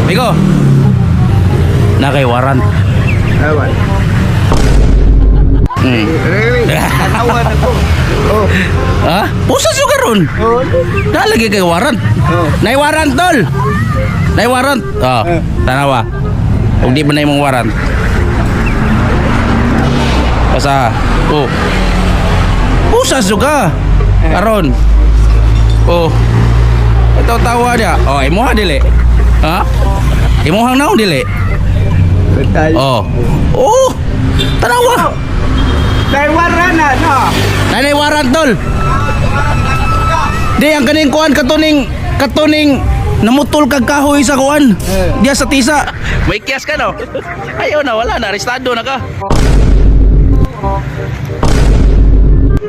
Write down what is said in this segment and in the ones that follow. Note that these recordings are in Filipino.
Bigo. Na kay warrant. Awan. Awan ako. Oh. Ha? Pusa siya karon. Oh. Nalagi kay warrant. Oh. Nay warrant tol. Nay warrant. Oh, tanawa. Kung di ba na imong warrant. Basta. Oh. Pusa siya ka. Karon. Oh. Ito tawa dia. Oh, imo ha dili. Ha? Imo hang naon dili. Betul. Oh. Oh. Tanawa. Taiwan na no. Nay warrant tol. Di ang kaning kuan katuning namutol kag kahoy sa kuan. Diya sa tisa. May kiyas ka no? Ayaw na, wala na, arestado na ka.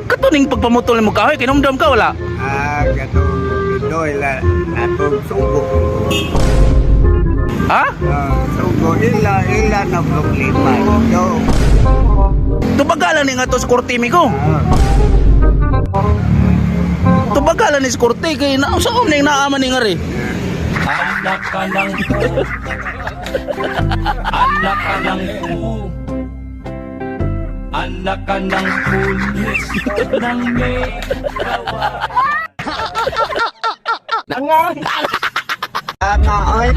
Katuning pagpamutol mo kahoy, kinumdam ka wala? Ah, gato ito ila atong sugo. Ha? Sugo ila na problema. Yo. Tubagalan ni nga to sa korte mi ko. Tubagalan ni sa korte kay na sa ning naaman ni nga ri. Anak ka ng anak ka ng anak ka ng pulis ng may gawa. Ana ay